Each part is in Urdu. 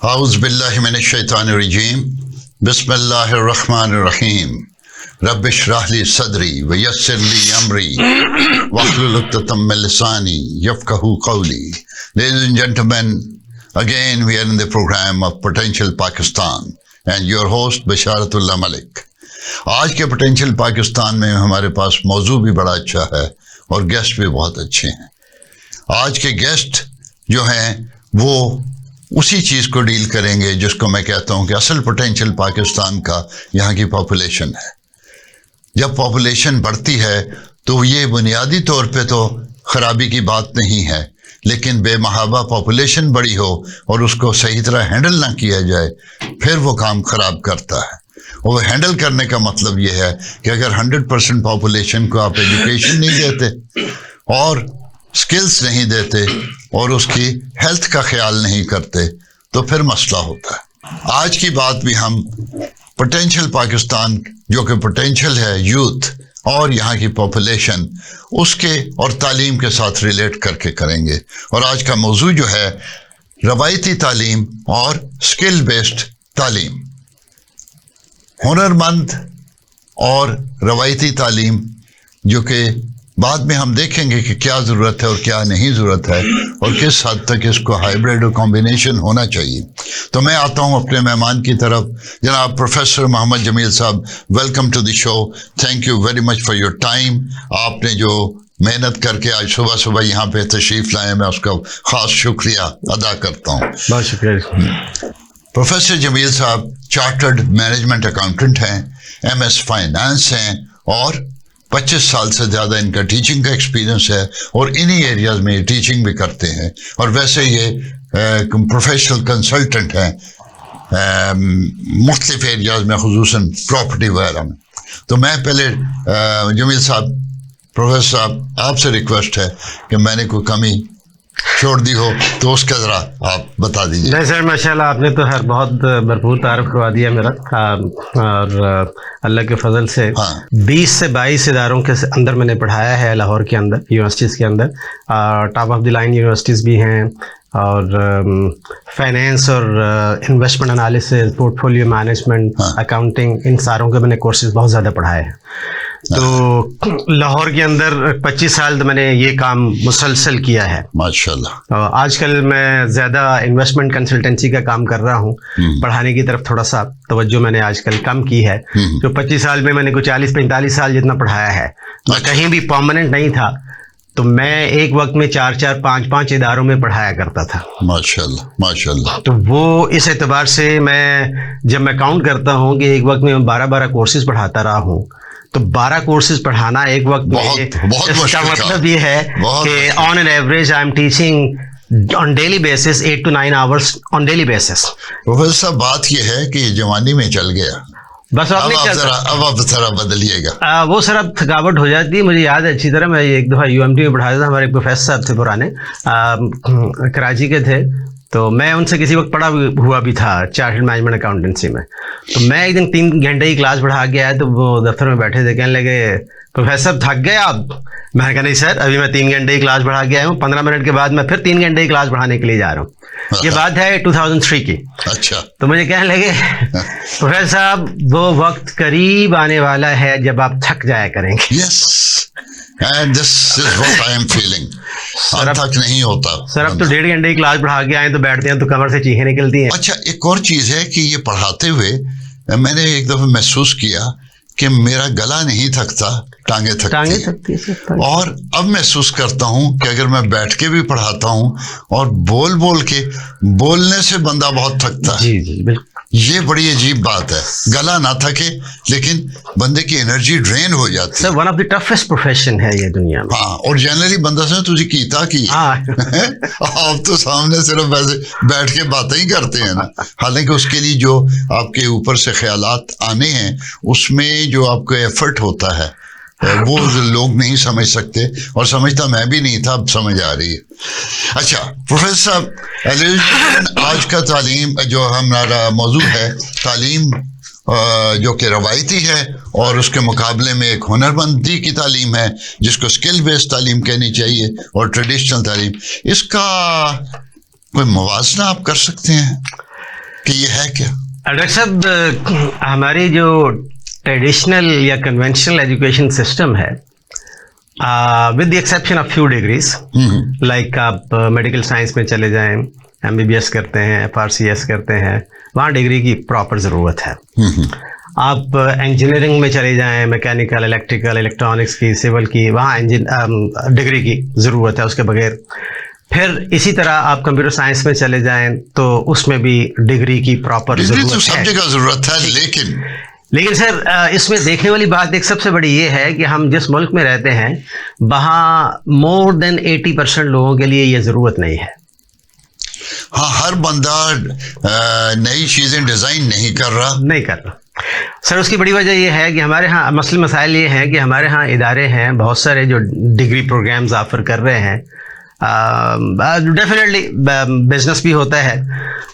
اعوذ باللہ من الشیطان الرجیم بسم اللہ الرحمن الرحیم رب اشرح لی صدری ویسر لی امری واحلل عقدۃ من لسانی یفقہوا قولی. Ladies and gentlemen, again we are in the program of Potential Pakistan and your host Basharatullah Malik. آج کے پوٹینشیل پاکستان میں ہمارے پاس موضوع بھی بڑا اچھا ہے اور گیسٹ بھی بہت اچھے ہیں. آج کے گیسٹ جو ہیں وہ اسی چیز کو ڈیل کریں گے جس کو میں کہتا ہوں کہ اصل پوٹینشیل پاکستان کا یہاں کی پاپولیشن ہے. جب پاپولیشن بڑھتی ہے تو یہ بنیادی طور پہ تو خرابی کی بات نہیں ہے، لیکن بے محابہ پاپولیشن بڑی ہو اور اس کو صحیح طرح ہینڈل نہ کیا جائے پھر وہ کام خراب کرتا ہے. وہ ہینڈل کرنے کا مطلب یہ ہے کہ اگر 100% پاپولیشن کو آپ ایجوکیشن نہیں دیتے اور سکلز نہیں دیتے اور اس کی ہیلتھ کا خیال نہیں کرتے تو پھر مسئلہ ہوتا ہے. آج کی بات بھی ہم پوٹینشیل پاکستان جو کہ پوٹینشیل ہے یوتھ اور یہاں کی پاپولیشن اس کے اور تعلیم کے ساتھ ریلیٹ کر کے کریں گے. اور آج کا موضوع جو ہے روایتی تعلیم اور سکل بیسڈ تعلیم. ہنرمند اور روایتی تعلیم جو کہ بعد میں ہم دیکھیں گے کہ کیا ضرورت ہے اور کیا نہیں ضرورت ہے اور کس حد تک اس کو ہائیبریڈ اور کمبینیشن ہونا چاہیے. تو میں آتا ہوں اپنے مہمان کی طرف. جناب professor Muhammad Jamil sahib, welcome to the show. Thank you very much for your time. آپ نے جو محنت کر کے آج صبح صبح یہاں پہ تشریف لائے، میں اس کا خاص شکریہ ادا کرتا ہوں. بہت شکریہ. پروفیسر جمیل صاحب چارٹرڈ مینجمنٹ اکاؤنٹنٹ ہیں، MS فائنانس ہیں اور 25 سال سے زیادہ ان کا ٹیچنگ کا ایکسپیرینس ہے اور انہی ایریاز میں ٹیچنگ بھی کرتے ہیں. اور ویسے یہ پروفیشنل کنسلٹنٹ ہیں مختلف ایریاز میں، خصوصاً پراپرٹی وغیرہ میں. تو میں پہلے جمیل صاحب، پروفیسر صاحب، آپ سے ریکویسٹ ہے کہ میں نے کوئی کمی چھوڑ دی ہو تو اس کا ذرا آپ بتا دیجیے. نہیں سر، ماشاء اللہ آپ نے تو بہت بھرپور تعارف کروا دیا میرا، اور اللہ کے فضل سے 20 سے 22 اداروں کے اندر میں نے پڑھایا ہے لاہور کے اندر، یونیورسٹیز کے اندر. Top of the line universities بھی ہیں، اور فائنینس اور investment analysis, portfolio management, accounting, ان ساروں کے میں نے کورسز بہت زیادہ پڑھائے ہیں. تو لاہور کے اندر 25 سال تو میں نے یہ کام مسلسل کیا ہے ماشاءاللہ. آج کل میں زیادہ انویسٹمنٹ کنسلٹنسی کا کام کر رہا ہوں. پڑھانے کی طرف تھوڑا سا توجہ میں نے آج کل کم کی ہے. جو 25 سال میں نے کوئی 40-45 سال جتنا پڑھایا ہے. میں کہیں بھی پرماننٹ نہیں تھا، تو میں ایک وقت میں 4-4 5-5 اداروں میں پڑھایا کرتا تھا. ماشاءاللہ ماشاءاللہ. تو وہ اس اعتبار سے میں جب میں کاؤنٹ کرتا ہوں کہ ایک وقت میں 12 کورسز پڑھاتا رہا ہوں، تو 12 کورسز پڑھانا ایک وقت میں اس کا مطلب یہ ہے کہ on an average I am teaching on daily basis 8 to 9 hours on daily basis. Professor صاحب، بات یہ ہے کہ یہ جوانی میں چل گیا، بس اب آپ ذرا بدلیے گا. وہ سر اب تھکاوٹ ہو جاتی ہے. مجھے یاد ہے اچھی طرح، میں ایک دفعہ UMT میں پڑھایا تھا. ہمارے پروفیسر صاحب تھے پرانے، کراچی کے تھے، تو میں ان سے کسی وقت پڑھا ہوا بھی تھا چارٹرڈ مینجمنٹ اکاؤنٹنسی میں. تو میں ایک دن 3 گھنٹے کی کلاس پڑھا کے آیا، تو وہ دفتر میں بیٹھے تھے، کہنے لگے پروفیسر صاحب تھک گئے آپ؟ میں نے کہا نہیں سر، ابھی میں 3 گھنٹے کی کلاس پڑھا کے آیا ہوں، 15 منٹ کے بعد میں پھر 3 گھنٹے کی کلاس پڑھانے کے لیے جا رہا ہوں. یہ بات ہے 2003 کی. اچھا. تو مجھے کہنے لگے پروفیسر صاحب وہ وقت قریب آنے والا ہے جب آپ تھک جایا کریں گے. Yes. And this is what I am feeling. تھک نہیں ہوتا سر. اب تو 1.5 گھنٹے کی کلاس پڑھا کے آئے تو بیٹھتے ہیں تو کمر سے چیخیں نکلتی ہیں. اچھا، ایک اور چیز ہے کہ یہ پڑھاتے ہوئے میں نے ایک دفعہ محسوس کیا کہ میرا گلا نہیں تھکتا، ٹانگیں تھکتی ہیں. اور اب محسوس کرتا ہوں کہ اگر میں بیٹھ کے بھی پڑھاتا ہوں اور بول کے بولنے سے بندہ بہت تھکتا ہے. جی جی بالکل. یہ بڑی عجیب بات ہے، گلا نہ تھکے لیکن بندے کی انرجی ڈرین ہو جاتی ہے. Sir one of the toughest profession ہے یہ دنیا میں. ہاں، اور جنرلی بندہ سے تجھے کیتا کی آپ تو سامنے صرف ویسے بیٹھ کے باتیں ہی کرتے ہیں نا. حالانکہ اس کے لیے جو آپ کے اوپر سے خیالات آنے ہیں، اس میں جو آپ کو ایفرٹ ہوتا ہے وہ لوگ نہیں سمجھ سکتے، اور سمجھتا میں بھی نہیں تھا، اب سمجھ آ رہی ہے. اچھا پروفیسر صاحب، آج کا تعلیم جو ہمارا موضوع ہے، تعلیم جو کہ روایتی ہے اور اس کے مقابلے میں ایک ہنرمندی کی تعلیم ہے جس کو اسکل بیسڈ تعلیم کہنی چاہیے، اور ٹریڈیشنل تعلیم، اس کا کوئی موازنہ آپ کر سکتے ہیں؟ کہ یہ ہے کیا؟ ڈاکٹر صاحب ہماری جو ٹریڈیشنل یا کنونشنل ایجوکیشن سسٹم ہے with the exception of few degrees, like آپ میڈیکل سائنس میں چلے جائیں، MBBS کرتے ہیں، FRCS کرتے ہیں، وہاں ڈگری کی پراپر ضرورت ہے. آپ انجینئرنگ میں چلے جائیں، میکینیکل، الیکٹریکل، الیکٹرانکس کی، سول کی، وہاں ڈگری کی ضرورت ہے اس کے بغیر. پھر اسی طرح آپ کمپیوٹر سائنس میں چلے جائیں تو اس میں بھی ڈگری کی پراپر ضرورت ہے. لیکن سر اس میں دیکھنے والی بات ایک سب سے بڑی یہ ہے کہ ہم جس ملک میں رہتے ہیں وہاں مور دین 80% لوگوں کے لیے یہ ضرورت نہیں ہے. ہاں، ہر بندہ نئی چیزیں ڈیزائن نہیں کر رہا. سر اس کی بڑی وجہ یہ ہے کہ ہمارے ہاں مسائل یہ ہیں کہ ہمارے ہاں ادارے ہیں بہت سارے جو ڈگری پروگرامز آفر کر رہے ہیں. ڈیفینیٹلی بزنس بھی ہوتا ہے،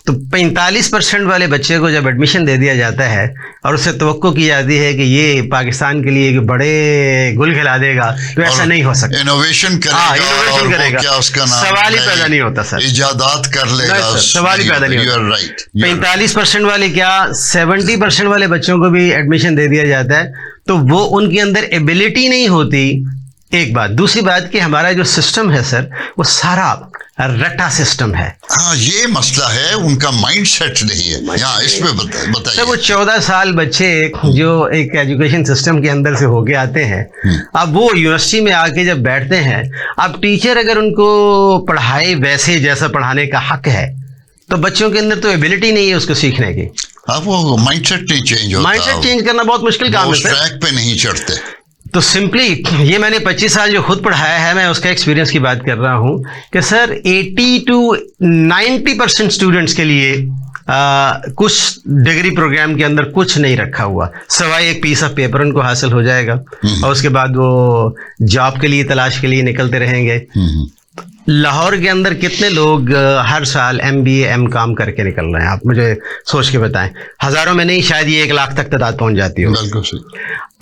تو 45% والے بچے کو جب ایڈمیشن دے دیا جاتا ہے اور اس سے توقع کی جاتی ہے کہ یہ پاکستان کے لیے ایک بڑے گل کھلا دے گا، تو ایسا نہیں ہو سکتا. انوویشن کرے گا، سوال ہی پیدا نہیں ہوتا سر. ایجادات کر لے گا، سوال ہی پیدا نہیں ہوتا. 45% والے کیا 70% والے بچوں کو بھی ایڈمیشن دے دیا جاتا ہے، تو وہ ان کے اندر ایبلٹی نہیں ہوتی. ایک بات. دوسری بات کہ ہمارا جو سسٹم ہے سر وہ سارا رٹا سسٹم ہے. ہاں، یہ مسئلہ ہے، ان کا مائنڈ سیٹ نہیں ہے. ہاں، اس میں بتائیے. سر وہ 14 سال بچے جو ایک ایجوکیشن سسٹم کے اندر سے ہو کے آتے ہیں، اب وہ یونیورسٹی میں آ کے جب بیٹھتے ہیں، اب ٹیچر اگر ان کو پڑھائے ویسے جیسا پڑھانے کا حق ہے تو بچوں کے اندر تو ایبلٹی نہیں ہے اس کو سیکھنے کی. اب وہ مائنڈ سیٹ نہیں چینج ہوتا. مائنڈ سیٹ چینج کرنا بہت مشکل کام ہے. ٹریک پہ نہیں چڑھتے. تو سمپلی یہ میں نے 25 سال جو خود پڑھایا ہے، میں اس کا ایکسپیرینس کی بات کر رہا ہوں کہ سر 80 to 90% اسٹوڈنٹس کے لیے کچھ ڈگری پروگرام کے اندر کچھ نہیں رکھا ہوا سوائے ایک پیس آف پیپر ان کو حاصل ہو جائے گا، اور اس کے بعد وہ جاب کے لیے تلاش کے لیے نکلتے رہیں گے. لاہور کے اندر کتنے لوگ ہر سال MBA M.Com کر کے نکل رہے ہیں؟ آپ مجھے سوچ کے بتائیں. ہزاروں میں نہیں، شاید یہ 1 لاکھ تک تعداد پہنچ جاتی ہو.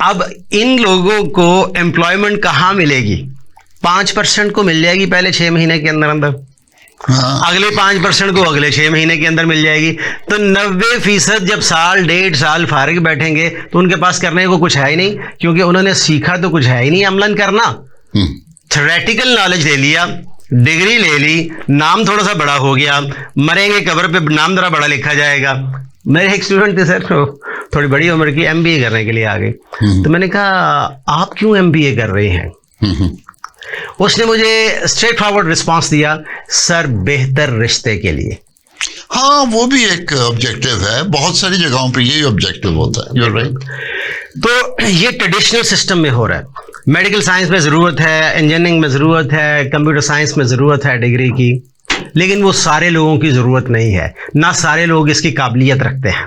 اب ان لوگوں کو امپلائمنٹ کہاں ملے گی؟ 5% کو مل جائے گی پہلے 6 مہینے کے اندر اندر، اگلے 5% کو اگلے 6 مہینے کے اندر مل جائے گی. تو 90% جب سال 1.5 سال فارغ بیٹھیں گے تو ان کے پاس کرنے کو کچھ ہے ہی نہیں، کیونکہ انہوں نے سیکھا تو کچھ ہے ہی نہیں عملاً کرنا. تھیوریٹیکل نالج لے لیا، ڈگری لے لی، نام تھوڑا سا بڑا ہو گیا، مریں گے قبر پہ نام ذرا بڑا لکھا جائے گا. میرے ایک اسٹوڈنٹ تھے سر، تھوڑی بڑی عمر کی، MBA کرنے کے لیے آ گئی. تو میں نے کہا آپ کیوں MBA کر رہے ہیں؟ اس نے مجھے اسٹریٹ فارورڈ رسپانس دیا، سر بہتر رشتے کے لیے. ہاں، وہ بھی ایک آبجیکٹو ہے، بہت ساری جگہوں پہ یہی آبجیکٹو ہوتا ہے. You're right. تو یہ ٹریڈیشنل سسٹم میں ہو رہا ہے. میڈیکل سائنس میں ضرورت ہے، انجینئرنگ میں ضرورت ہے، کمپیوٹر سائنس میں ضرورت ہے ڈگری کی، لیکن وہ سارے لوگوں کی ضرورت نہیں ہے، نہ سارے لوگ اس کی قابلیت رکھتے ہیں.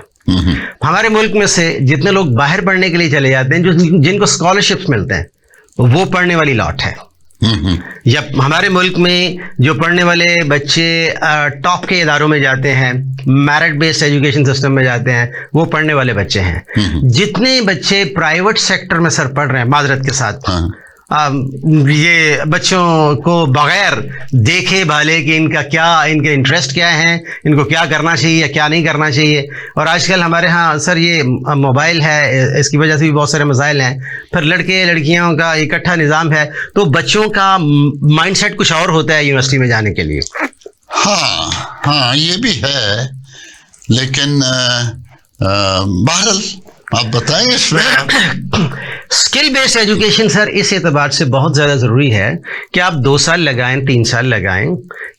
ہمارے ملک میں سے جتنے لوگ باہر پڑھنے کے لیے چلے جاتے ہیں، جن کو اسکالرشپس ملتے ہیں، وہ پڑھنے والی لاٹ ہے. یا ہمارے ملک میں جو پڑھنے والے بچے ٹاپ کے اداروں میں جاتے ہیں، میرٹ بیسڈ ایجوکیشن سسٹم میں جاتے ہیں، وہ پڑھنے والے بچے ہیں. جتنے بچے پرائیویٹ سیکٹر میں سر پڑھ رہے ہیں، معذرت کے ساتھ یہ بچوں کو بغیر دیکھے بھالے کہ ان کے انٹرسٹ کیا ہیں، ان کو کیا کرنا چاہیے یا کیا نہیں کرنا چاہیے. اور آج کل ہمارے ہاں سر یہ موبائل ہے، اس کی وجہ سے بھی بہت سارے مسائل ہیں. پھر لڑکے لڑکیوں کا اکٹھا نظام ہے، تو بچوں کا مائنڈ سیٹ کچھ اور ہوتا ہے یونیورسٹی میں جانے کے لیے. ہاں یہ بھی ہے، لیکن بہرحال آپ بتائیں اس میں. اسکل بیسڈ ایجوکیشن سر اس اعتبار سے بہت زیادہ ضروری ہے کہ آپ 2 سال لگائیں، 3 سال لگائیں،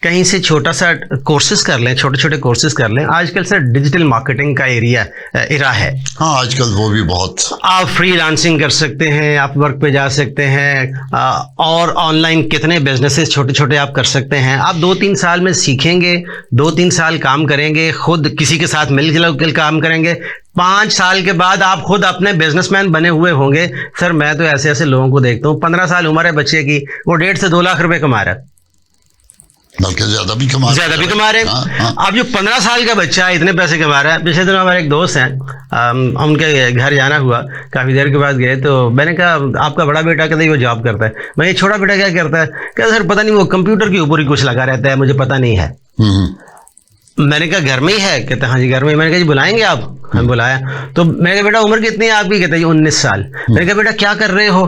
کہیں سے چھوٹا سا کورسز کر لیں، چھوٹے چھوٹے کورسز کر لیں. آج کل سر ڈیجیٹل مارکیٹنگ کا ایرا ہے. ہاں، آج کل وہ بھی بہت. آپ فری لانسنگ کر سکتے ہیں، آپ ورک پہ جا سکتے ہیں، اور آن لائن کتنے بزنسز چھوٹے چھوٹے آپ کر سکتے ہیں. آپ 2-3 سال میں سیکھیں گے، 2-3 سال کام کریں گے، خود کسی کے ساتھ مل جل کام کریں گے. 5 سال کے بعد آپ خود اپنے بزنس مین بنے ہوئے ہوں گے. سر میں تو ایسے لوگوں کو دیکھتا ہوں، 15 سال عمر ہے بچے کی، وہ 1.5 سے 2 لاکھ روپے کما رہا ہے، بلکہ زیادہ بھی کما رہے ہیں. اب جو 15 سال کا بچہ ہے اتنے پیسے کما رہا ہے. پچھلے دنوں ہمارے ایک دوست ہیں، ان کے گھر جانا ہوا، کافی دیر کے بعد گئے تو میں نے کہا آپ کا بڑا بیٹا کہتے وہ جاب کرتا ہے. میں یہ چھوٹا بیٹا کیا کرتا ہے؟ کہ سر پتہ نہیں، وہ کمپیوٹر کے اوپر ہی کچھ لگا رہتا ہے، مجھے پتہ نہیں ہے. میں نے کہا گھر میں ہی ہے؟ کہتے ہاں جی گھر میں. میں نے کہا جی بلائیں گے آپ؟ ہم بلایا. تو میں نے کہا بیٹا عمر کتنی ہے آپ کی؟ کہتے جی 19 سال. میں نے کہا بیٹا کیا کر رہے ہو؟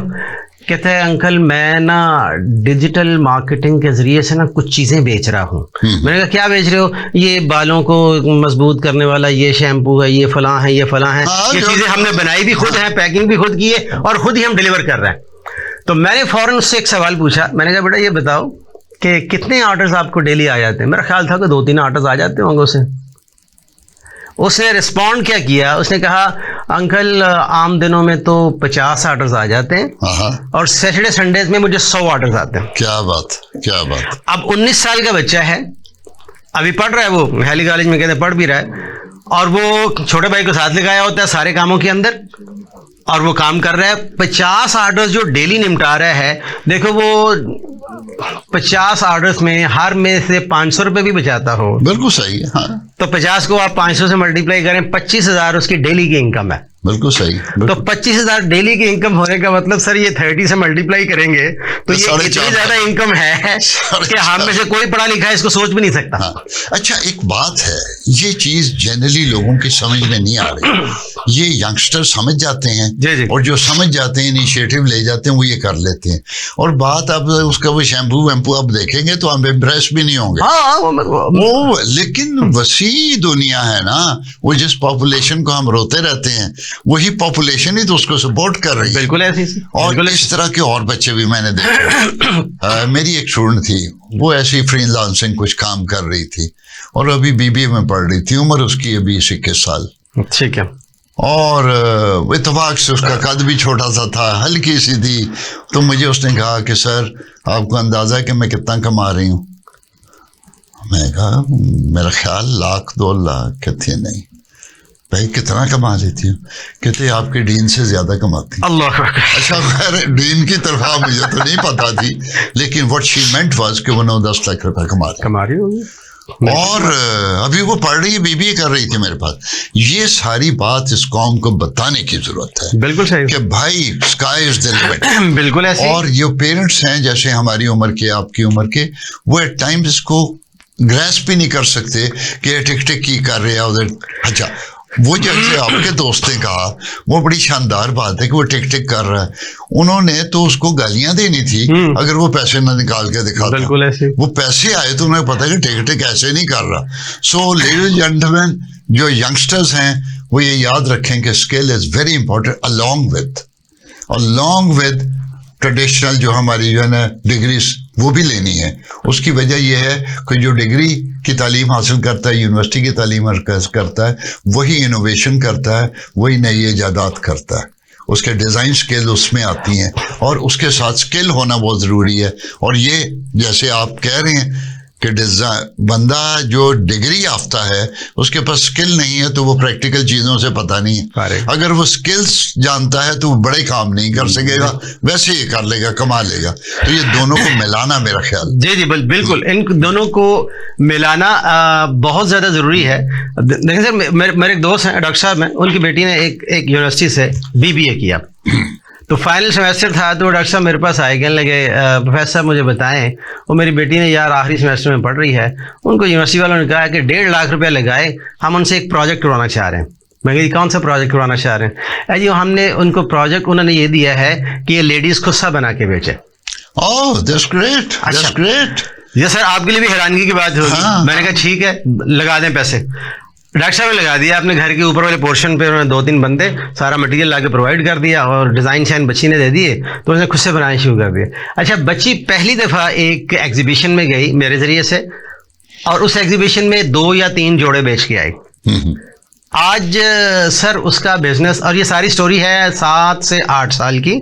کہتے ہیں انکل میں نا ڈیجیٹل مارکیٹنگ کے ذریعے سے نا کچھ چیزیں بیچ رہا ہوں. میں نے کہا کیا بیچ رہے ہو؟ یہ بالوں کو مضبوط کرنے والا یہ شیمپو ہے، یہ فلاں ہے، یہ فلاں ہے. یہ چیزیں ہم نے بنائی بھی خود ہیں، پیکنگ بھی خود کی ہے، اور خود ہی ہم ڈیلیور کر رہے ہیں. تو میں نے فوراً اس سے ایک سوال پوچھا. میں نے کہا بیٹا یہ بتاؤ کہ کتنے آرڈرز آپ کو ڈیلی آ جاتے ہیں؟ میرا خیال تھا کہ 2-3 آرڈرز آ جاتے ہوں گے اسے. اس نے رسپونڈ کیا کیا؟ اس نے کہا انکل عام دنوں میں تو 50 آرڈرز آ جاتے ہیں، اور سیٹرڈے سنڈیز میں مجھے 100 آرڈرز آتے ہیں. کیا بات، کیا بات. اب 19 سال کا بچہ ہے، ابھی پڑھ رہا ہے، وہ ہیلی کالج میں کہتے ہیں پڑھ بھی رہا ہے، اور وہ چھوٹے بھائی کو ساتھ لگایا ہوتا ہے سارے کاموں کے اندر، اور وہ کام کر رہا ہے. 50 آرڈرز جو ڈیلی نمٹا رہا ہے. دیکھو وہ 50 آرڈرز میں ہر میں سے 500 روپے بھی بچاتا ہو. بالکل صحیح ہے. ہاں تو 50 کو آپ 500 سے ملٹیپلائی کریں، 25,000 اس کی ڈیلی کی انکم ہے. بالکل صحیح. تو 25,000 ڈیلی کی انکم ہونے کا مطلب سر یہ 30 سے ملٹیپلائی کریں گے تو یہ اتنی زیادہ انکم ہے کہ ہم میں سے کوئی پڑھا لکھا ہے اس کو سوچ بھی نہیں سکتا. ہاں. اچھا ایک بات ہے، یہ چیز جنرلی لوگوں کی سمجھ میں نہیں آ رہی. یہ ینگسٹر سمجھ جاتے ہیں، اور جو سمجھ جاتے ہیں انیشیٹو لے جاتے ہیں وہ یہ کر لیتے ہیں. اور بات اب اس کا وہ شیمپو ویمپو اب دیکھیں گے تو ہم امپریس بھی نہیں ہوں گے. وہ لیکن وسیع دنیا ہے نا، وہ جس پاپولیشن کو ہم روتے رہتے ہیں وہی پاپولیشن ہی تو اس کو سپورٹ کر رہی ہے. بالکل ایسی. اور اس طرح کے اور بچے بھی میں نے دیکھے. میری ایک اسٹوڈنٹ تھی، وہ ایسی فری لانسنگ کچھ کام کر رہی تھی، اور ابھی BBA میں پڑھ رہی تھی. عمر اس کی ابھی 21 سال. ٹھیک ہے. اور اتفاق سے اس کا قد بھی چھوٹا سا تھا، ہلکی سی تھی. تو مجھے اس نے کہا کہ سر آپ کو اندازہ ہے کہ میں کتنا کما رہی ہوں؟ میں نے کہا میرا خیال 1,00,000 2,00,000. کہتے نہیں بھائی کتنا کما لیتی ہوں؟ کہتے آپ کے ڈین سے زیادہ کماتی. اللہ. اچھا خیر ڈین کی طرف مجھے تو نہیں پتا تھی، لیکن what she meant was کہ وہ 9-10 لاکھ روپے کما رہی ہوگی. اور ابھی وہ پڑھ رہی ہے، BBA کر رہی تھی میرے پاس. یہ ساری بات اس قوم کو بتانے کی ضرورت ہے. بالکل صحیح کہ بھائی اسکائی از دی لمٹ. بالکل ایسے. اور یہ پیرنٹس ہیں جیسے ہماری عمر کے، آپ کی عمر کے، وہ ایٹ ٹائمز اس کو گریسپ بھی نہیں کر سکتے کہ ٹک ٹک کی کر رہے ہیں ادھر. اچھا وہ جیسے آپ کے دوست نے کہا، وہ بڑی شاندار بات ہے کہ وہ ٹک ٹک کر رہا ہے. انہوں نے تو اس کو گالیاں دینی تھی اگر وہ پیسے نہ نکال کے دکھاتا. بالکل ایسے. وہ پیسے آئے تو انہیں پتا کہ ٹک ٹک ایسے نہیں کر رہا. سو لیڈیز اینڈ جینٹلمین جو ینگسٹرز ہیں وہ یہ یاد رکھیں کہ skill is very important along with traditional جو ہماری جو ہے نا ڈگریز وہ بھی لینی ہے. اس کی وجہ یہ ہے کہ جو ڈگری کی تعلیم حاصل کرتا ہے، یونیورسٹی کی تعلیم کرتا ہے، وہی انوویشن کرتا ہے، وہی نئی ایجادات کرتا ہے. اس کے ڈیزائن سکل اس میں آتی ہیں، اور اس کے ساتھ سکل ہونا بہت ضروری ہے. اور یہ جیسے آپ کہہ رہے ہیں کہ بندہ جو ڈگری یافتہ ہے اس کے پاس سکل نہیں ہے تو وہ پریکٹیکل چیزوں سے پتہ نہیں ہے. اگر وہ سکلز جانتا ہے تو وہ بڑے کام نہیں کر سکے گا، ویسے ہی کر لے گا، کما لے گا. تو یہ دونوں کو ملانا میرا خیال. جی بالکل ان دونوں کو ملانا بہت زیادہ ضروری ہے. دیکھیں سر میرے ایک دوست ہیں ڈاکٹر صاحب ہیں، ان کی بیٹی نے ایک یونیورسٹی سے BBA کیا. تو فائنل سیمسٹر تھا تو ڈاکٹر صاحب میرے پاس آئے، کہنے لگے پروفیسر صاحب مجھے بتائیں، وہ میری بیٹی نے یار آخری سیمسٹر میں پڑھ رہی ہے، ان کو یونیورسٹی والوں نے کہا کہ 1.5 لاکھ روپیہ لگائے، ہم ان سے ایک پروجیکٹ کروانا چاہ رہے ہیں. میں کہا کون سا پروجیکٹ کروانا چاہ رہے ہیں؟ جی ہم نے ان کو پروجیکٹ انہوں نے یہ دیا ہے کہ یہ لیڈیز خصہ بنا کے بیچے. that's great. That's great. یہ سر آپ کے لیے بھی حیرانگی کی بات ہوگی. میں نے کہا ٹھیک ہے لگا دیں پیسے. ڈاکٹر صاحب نے لگا دیا اپنے گھر کے اوپر والے پورشن پہ. انہوں نے 2-3 بندے سارا مٹیریل لا کے پرووائڈ کر دیا اور ڈیزائن شائن بچی نے دے دیے تو اس نے خود سے بنانا شروع کر دیا. اچھا بچی پہلی دفعہ ایک ایگزیبیشن میں گئی میرے ذریعے سے اور اس ایگزیبیشن میں 2 یا 3 جوڑے بیچ کے آئی. آج سر اس کا بزنس، اور یہ ساری سٹوری ہے 7 سے 8 سال کی.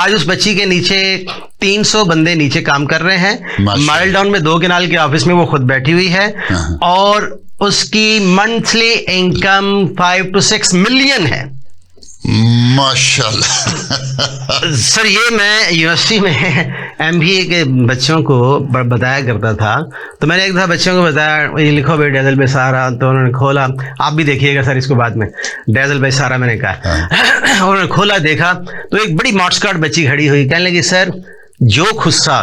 آج اس بچی کے نیچے 300 بندے نیچے کام کر رہے ہیں. مائل ڈاؤن میں 2 کنال کے آفس میں وہ خود بیٹھی ہوئی ہے اور اس کی منتھلی انکم 5 to 6 ملین ہے. ماشاءاللہ. سر یہ میں یونیورسٹی میں MBA کے بچوں کو بتایا کرتا تھا تو میں نے ایک دفعہ بچوں کو بتایا یہ لکھو بھائی ڈیزل بھائی سارا، تو انہوں نے کھولا. آپ بھی دیکھیے گا سر اس کو بعد میں. ڈیزل بھائی سارا میں نے کہا انہوں نے کھولا دیکھا تو ایک بڑی مارکس کارڈ بچی کھڑی ہوئی، کہنے لگی سر جو خصہ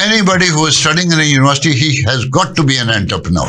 Anybody who is studying in a university, he has got to be an entrepreneur.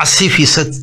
80%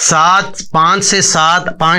5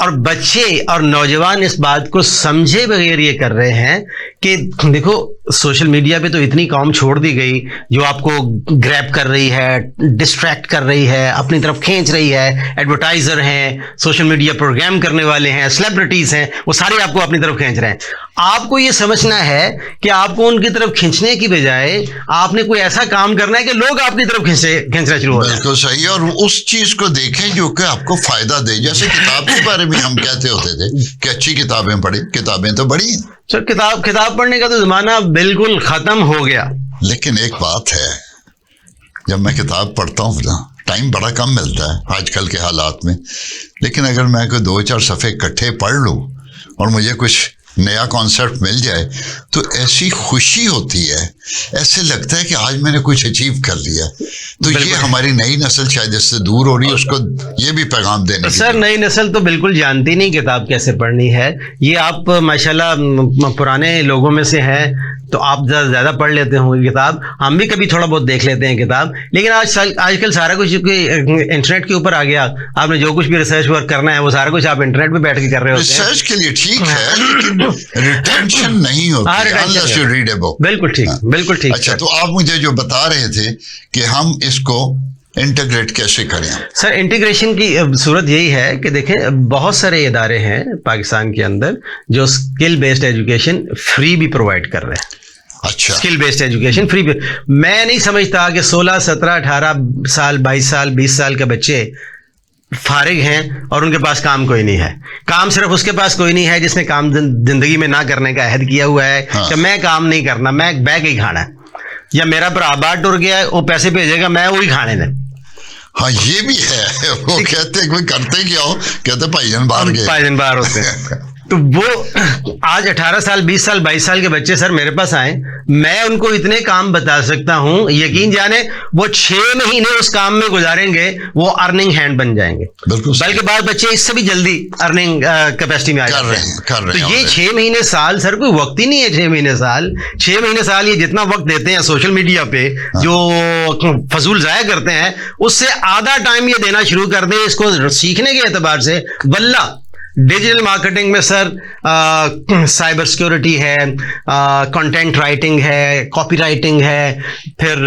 اور بچے اور نوجوان اس بات کو سمجھے بغیر یہ کر رہے ہیں کہ دیکھو سوشل میڈیا پہ تو اتنی قوم چھوڑ دی گئی جو آپ کو گریب کر رہی ہے, ڈسٹریکٹ کر رہی ہے, اپنی طرف کھینچ رہی ہے. ایڈورٹائزر ہیں, سوشل میڈیا پروگرام کرنے والے ہیں, سیلیبریٹیز ہیں, وہ سارے آپ کو اپنی طرف کھینچ رہے ہیں. آپ کو یہ سمجھنا ہے کہ آپ کو ان کی طرف کھینچنے کی بجائے آپ نے کوئی ایسا کام کرنا ہے کہ لوگ آپ کی طرف کھینچنا شروع ہو جائیں. بالکل صحیح. اور اس چیز کو دیکھیں جو کہ آپ کو فائدہ دے. جیسے کتاب کے بارے میں ہم کہتے ہوتے تھے کہ اچھی کتابیں پڑھیں. کتابیں تو بڑی ہیں سر, کتاب پڑھنے کا تو زمانہ بالکل ختم ہو گیا. لیکن ایک بات ہے, جب میں کتاب پڑھتا ہوں نا, ٹائم بڑا کم ملتا ہے آج کل کے حالات میں, لیکن اگر میں کوئی 2-4 صفحے اکٹھے پڑھ لوں اور مجھے کچھ نیا کانسیپٹ مل جائے تو ایسی خوشی ہوتی ہے, ایسے لگتا ہے کہ آج میں نے کچھ اچیو کر لیا. تو یہ ہماری نئی نسل شاید اس سے دور ہو رہی ہے, اس کو یہ بھی پیغام دینے کی. سر نئی نسل تو بالکل جانتی نہیں کتاب کیسے پڑھنی ہے. یہ آپ ماشاءاللہ پرانے لوگوں میں سے ہیں تو آپ زیادہ پڑھ لیتے ہوں گے کتاب. ہم بھی کبھی تھوڑا بہت دیکھ لیتے ہیں کتاب, لیکن آج کل سارا کچھ انٹرنیٹ کے اوپر آ گیا. آپ نے جو کچھ بھی ریسرچ ورک کرنا ہے وہ سارا کچھ آپ انٹرنیٹ پہ بیٹھ کے کر رہے ہوتے ہیں. ریسرچ کے لیے ٹھیک ہے لیکن ریٹینشن نہیں ہوتی unless you read a book. بالکل ٹھیک, بالکل ٹھیک. اچھا, تو آپ مجھے جو بتا رہے تھے کہ ہم اس کو انٹیگریٹ کیسے کریں؟ سر انٹیگریشن کی صورت یہی ہے کہ دیکھیں بہت سارے ادارے ہیں پاکستان کے اندر جو اسکل بیسڈ ایجوکیشن فری بھی پرووائڈ کر رہے ہیں. اچھا, اسکل بیسڈ ایجوکیشن فری. میں نہیں سمجھتا کہ 16, 17, 18 سال, 22 سال, 20 سال کے بچے فارغ ہیں اور ان کے پاس کام کوئی نہیں ہے. کام صرف اس کے پاس کوئی نہیں ہے جس نے کام زندگی میں نہ کرنے کا عہد کیا ہوا ہے کہ میں کام نہیں کرنا, میں بیگ ہی کھانا ہے, یا میرا پر آباد ٹر گیا ہے وہ پیسے بھیجے گا میں وہی کھانے دیں. ہاں یہ بھی ہے. وہ کہتے ہیں کہ کرتے کیا ہو, کہتے بھائی جان باہر گئے, بھائی جان باہر ہوتے ہیں. تو وہ آج 18 سال, 20 سال, 22 سال کے بچے سر میرے پاس آئیں, میں ان کو اتنے کام بتا سکتا ہوں, یقین جانے وہ 6 مہینے اس کام میں گزاریں گے وہ ارننگ ہینڈ بن جائیں گے. بلکہ بعض بچے اس سے بھی جلدی ارننگ کیپیسٹی میں آ جاتے ہیں. تو یہ 6 مہینے سال سر کوئی وقت ہی نہیں ہے. 6 مہینے سال یہ جتنا وقت دیتے ہیں سوشل میڈیا پہ جو فضول ضائع کرتے ہیں, اس سے آدھا ٹائم یہ دینا شروع کر دیں اس کو سیکھنے کے اعتبار سے. واللہ ڈیجیٹل مارکیٹنگ میں سر سائبر سیکورٹی ہے, کنٹینٹ رائٹنگ ہے, کاپی رائٹنگ ہے, پھر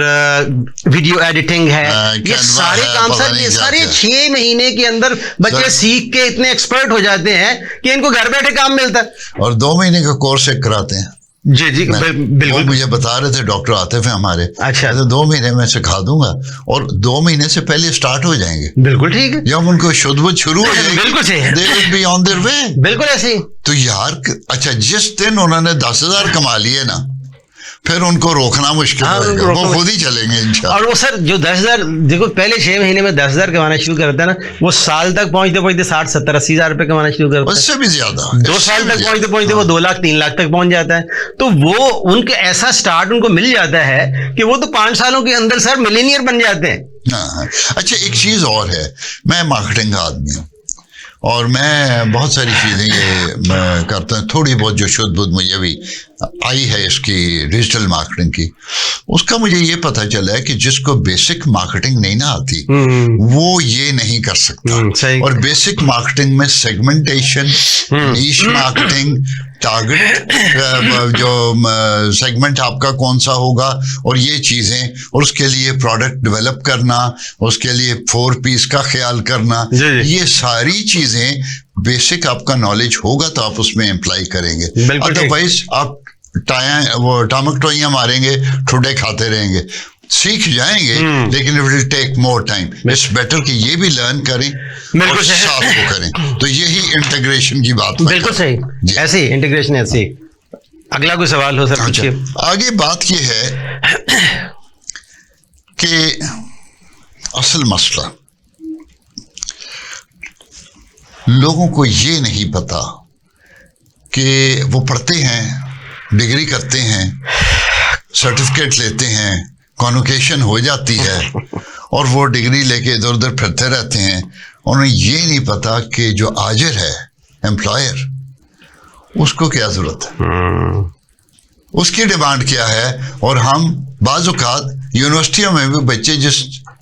ویڈیو ایڈیٹنگ ہے, یہ سارے کام سر یہ سارے 6 مہینے کے اندر بچے سیکھ کے اتنے ایکسپرٹ ہو جاتے ہیں کہ ان کو گھر بیٹھے کام ملتا ہے. اور 2 مہینے کا کورس ایک کراتے ہیں. جی جی بالکل. مجھے بتا رہے تھے ڈاکٹر عاطف ہیں ہمارے. اچھا, 2 مہینے میں سکھا دوں گا اور 2 مہینے سے پہلے اسٹارٹ ہو جائیں گے. بالکل ٹھیک ہے. جب ان کو شدھ بد شروع ہو جائے گی بالکل صحیح, they will be on their way. بالکل ایسے ہی. تو یار اچھا, جس دن انہوں نے 10,000 کما لیے نا پھر ان کو روکنا مشکل ہوگا, وہ خود ہی چلیں گے انشاءاللہ. اور وہ سر جو 10,000 دیکھو پہلے 6 مہینے میں 10,000 کمانا شروع کرتا ہے نا, وہ سال تک پہنچتے 60, 70, 80 ہزار روپے کمانا شروع کرتا ہے. اس سے بھی زیادہ 2 سال تک پہنچتے وہ 2 لاکھ 3 لاکھ تک پہنچ جاتا ہے. تو وہ ان کے ایسا سٹارٹ ان کو مل جاتا ہے کہ وہ تو 5 سالوں کے اندر سر ملینئر بن جاتے ہیں. اچھا, ایک چیز اور ہے, میں مارکیٹنگ کا آدمی ہوں اور میں بہت ساری چیزیں یہ کرتا ہوں. تھوڑی بہت جو شدھ بدھ مجھے بھی آئی ہے اس کی ڈیجیٹل مارکیٹنگ کی, اس کا مجھے یہ پتہ چلا ہے کہ جس کو بیسک مارکیٹنگ نہیں نہ آتی وہ یہ نہیں کر سکتا. اور بیسک مارکیٹنگ میں سیگمنٹیشن, نیش مارکیٹنگ, ٹارگٹ جو سیگمنٹ آپ کا کون سا ہوگا اور یہ چیزیں, اور اس کے لیے پروڈکٹ ڈیولپ کرنا, اس کے لیے 4 پیس کا خیال کرنا, یہ ساری چیزیں بیسک آپ کا نالج ہوگا تو آپ اس میں امپلائی کریں گے. ادروائز آپ وہ ٹامک ٹوئیاں ماریں گے, ٹھڈے کھاتے رہیں گے. سیکھ جائیں گے لیکن it will take more time. It's better کہ یہ بھی لرن کریں اور ساتھ کو کریں. تو یہی انٹیگریشن کی بات. بالکل صحیح, ایسی انٹیگریشن ایسی. اگلا کوئی سوال ہو سر پوچھیے. آگے بات یہ ہے کہ اصل مسئلہ لوگوں کو یہ نہیں پتا کہ وہ پڑھتے ہیں, ڈگری کرتے ہیں, سرٹیفکیٹ لیتے ہیں, کانوکیشن ہو جاتی ہے اور وہ ڈگری لے کے ادھر ادھر پھرتے رہتے ہیں. انہیں یہ نہیں پتا کہ جو آجر ہے, امپلائر, اس کو کیا ضرورت ہے, اس کی ڈیمانڈ کیا ہے. اور ہم بعض اوقات یونیورسٹیوں میں بھی بچے جس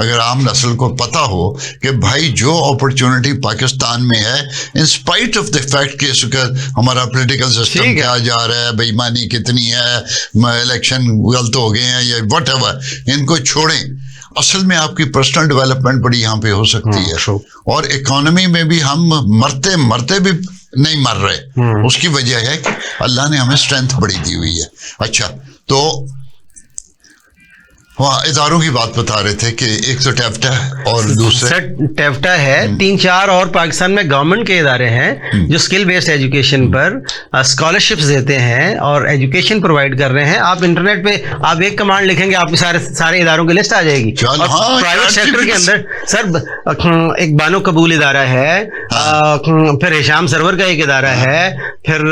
اگر عام نسل کو پتہ ہو کہ بھائی جو اپرچونٹی پاکستان میں ہے in spite of the fact کہ اس کا ہمارا پولیٹیکل سسٹم کیا جا رہا ہے، بے ایمانی کتنی ہے، الیکشن غلط ہو گئے ہیں یا واٹ ایور، ان کو چھوڑیں. اصل میں آپ کی پرسنل ڈیولپمنٹ بڑی یہاں پہ ہو سکتی ہے، اور اکانومی میں بھی ہم مرتے مرتے بھی نہیں مر رہے. اس کی وجہ ہے کہ اللہ نے ہمیں اسٹرینتھ بڑی دی ہوئی ہے. اچھا، تو وہاں اداروں کی بات بتا رہے تھے کہ ایک تو ٹیفٹا اور دوسرے ٹیفٹا ہے، 3-4 اور پاکستان میں گورنمنٹ کے ادارے ہیں جو اسکل بیسڈ ایجوکیشن پر اسکالرشپس دیتے ہیں اور ایجوکیشن پرووائڈ کر رہے ہیں. آپ انٹرنیٹ پہ آپ ایک کمانڈ لکھیں گے، آپ سارے اداروں کی لسٹ آ جائے گی. پرائیویٹ سیکٹر کے اندر سر ایک بانو قبول ادارہ ہے، پھر ہشام سرور کا ایک ادارہ ہے، پھر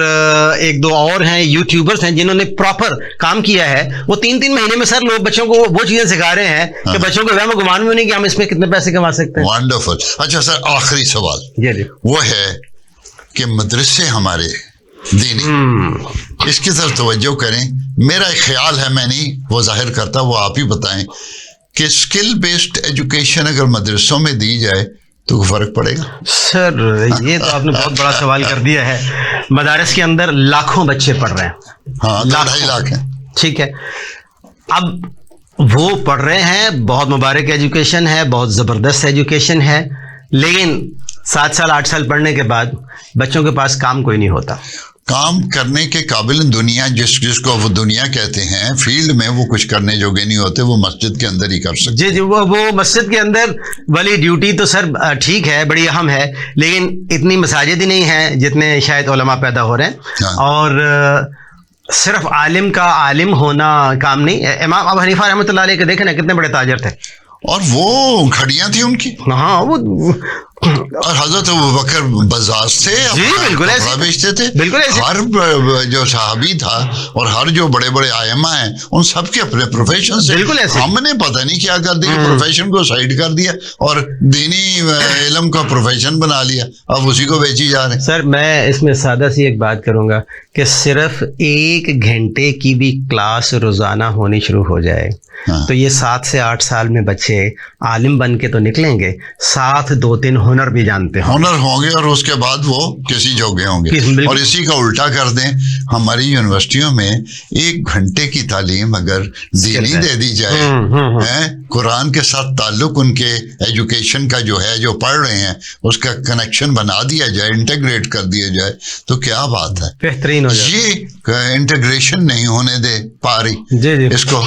1-2 اور ہیں یوٹیوبرز ہیں جنہوں نے پراپر کام کیا ہے. وہ 3 مہینے میں سر لوگ بچوں کو وہ چیزیں سکھا رہے ہیں کہ بچوں کو وہم و گمان میں نہیں کہ ہم اس میں کتنے پیسے کما سکتے ہیں. وانڈرفل. اچھا سر، آخری سوال جی وہ ہے کہ مدرسے ہمارے دینی اس کی طرف توجہ کریں. میرا ایک خیال ہے، میں نہیں وہ ظاہر کرتا، وہ آپ ہی بتائیں کہ اسکل بیسڈ ایجوکیشن اگر مدرسوں میں دی جائے تو فرق پڑے گا؟ سر یہ تو آپ نے بہت بڑا سوال کر دیا ہے. مدارس کے اندر لاکھوں بچے پڑھ رہے ہیں. ہاں، 2.5 لاکھ ہیں. ٹھیک ہے، اب وہ پڑھ رہے ہیں، بہت مبارک ایجوکیشن ہے، بہت زبردست ایجوکیشن ہے، لیکن 7 سال 8 سال پڑھنے کے بعد بچوں کے پاس کام کوئی نہیں ہوتا. کام کرنے کے قابل دنیا جس کو وہ دنیا کہتے ہیں، فیلڈ میں وہ کچھ کرنے جوگے نہیں ہوتے، وہ مسجد کے اندر ہی کر سکتے. جی وہ مسجد کے اندر والی ڈیوٹی تو سر ٹھیک ہے، بڑی اہم ہے، لیکن اتنی مساجد ہی نہیں ہیں جتنے شاید علماء پیدا ہو رہے ہیں. اور صرف عالم کا عالم ہونا کام نہیں. امام ابو حنیفہ رحمۃ اللہ علیہ کے دیکھیں نا کتنے بڑے تاجر تھے، اور وہ گھڑیاں تھیں ان کی. ہاں وہ اور حضرت ابوبکر بزاز تھے، بالکل ایسے بیچتے تھے. بالکل ایسے. ہر جو صحابی تھا اور ہر جو بڑے بڑے ائمہ ہیں ان سب کے اپنے پروفیشن سے. بالکل ایسے. ہم نے پتہ نہیں کیا کر دیا، پروفیشن کو سائڈ کر دیا اور دینی علم کا پروفیشن بنا لیا، اب اسی کو بیچی جا رہے ہیں. سر میں اس میں سادہ سی ایک بات کروں گا کہ صرف 1 گھنٹے کی بھی کلاس روزانہ ہونی شروع ہو جائے تو یہ 7 سے 8 سال میں بچے عالم بن کے تو نکلیں گے، ساتھ 2-3 ہنر بھی جانتے ہیں، ہنر ہوں گے، اور اس کے بعد وہ کسی جوگے ہوں گے. اور اسی کا الٹا کر دیں، ہماری یونیورسٹیوں میں 1 گھنٹے کی تعلیم اگر دینی دے دی جائے، قرآن کے ساتھ تعلق ان کے ایجوکیشن کا جو ہے جو پڑھ رہے ہیں اس کا کنیکشن بنا دیا جائے، انٹیگریٹ کر دیا جائے تو کیا بات ہے، بہترین ہو جائے. یہ انٹیگریشن نہیں ہونے دے پا رہی. جی اس کو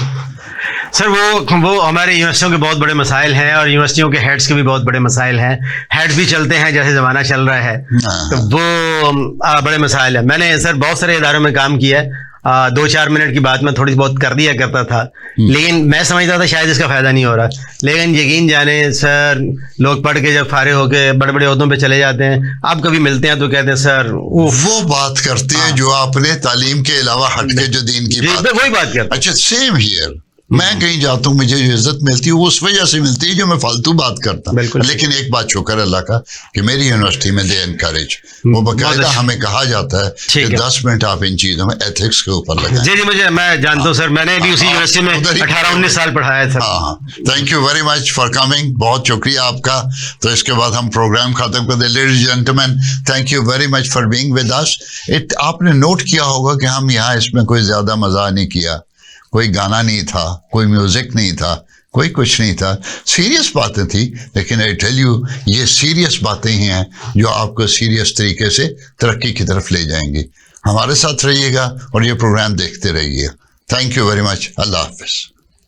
سر وہ ہمارے یونیورسٹیوں کے بہت بڑے مسائل ہیں، اور یونیورسٹیوں کے ہیڈس کے بھی بہت بڑے مسائل ہیں. ہیڈ بھی چلتے ہیں جیسے زمانہ چل رہا ہے، تو وہ بڑے مسائل ہیں. میں نے سر بہت سارے اداروں میں کام کیا ہے، 2-4 منٹ کی بات میں تھوڑی بہت کر دیا کرتا تھا، لیکن میں سمجھتا تھا شاید اس کا فائدہ نہیں ہو رہا. لیکن یقین جانے سر، لوگ پڑھ کے جب فارغ ہو کے بڑے بڑے عہدوں پہ چلے جاتے ہیں، آپ کبھی ملتے ہیں تو کہتے ہیں سر وہ بات کرتے ہیں جو آپ نے تعلیم کے علاوہ ہٹ کے جو دین کی بات. وہی بات کرتے. اچھا، سیم ہیئر. میں کہیں جاتا ہوں، مجھے جو عزت ملتی ہے وہ اس وجہ سے ملتی ہے جو میں فالتو بات کرتا ہوں. لیکن ایک بات شکر اللہ کا کہ میری یونیورسٹی میں دے انکریج، وہ باقاعدہ ہمیں کہا جاتا ہے کہ 10 منٹ آپ ان چیزوں میں ایتھکس کے اوپر لگائیں. جی میں جانتا ہوں سر، میں نے بھی اسی یونیورسٹی میں 18-19 سال پڑھایا ہے سر. ہاں، thank you very much for coming. بہت شکریہ آپ کا. تو اس کے بعد ہم پروگرام ختم کر دیں. Ladies and gentlemen, thank you very much for being with us. آپ نے نوٹ کیا ہوگا کہ ہم یہاں اس میں کوئی زیادہ مزاح نہیں کیا، کوئی گانا نہیں تھا، کوئی میوزک نہیں تھا، کوئی کچھ نہیں تھا. سیریس باتیں تھیں، لیکن آئی ٹیل یو یہ سیریس باتیں ہی ہیں جو آپ کو سیریس طریقے سے ترقی کی طرف لے جائیں گی. ہمارے ساتھ رہیے گا اور یہ پروگرام دیکھتے رہیے. Thank you very much. اللہ حافظ.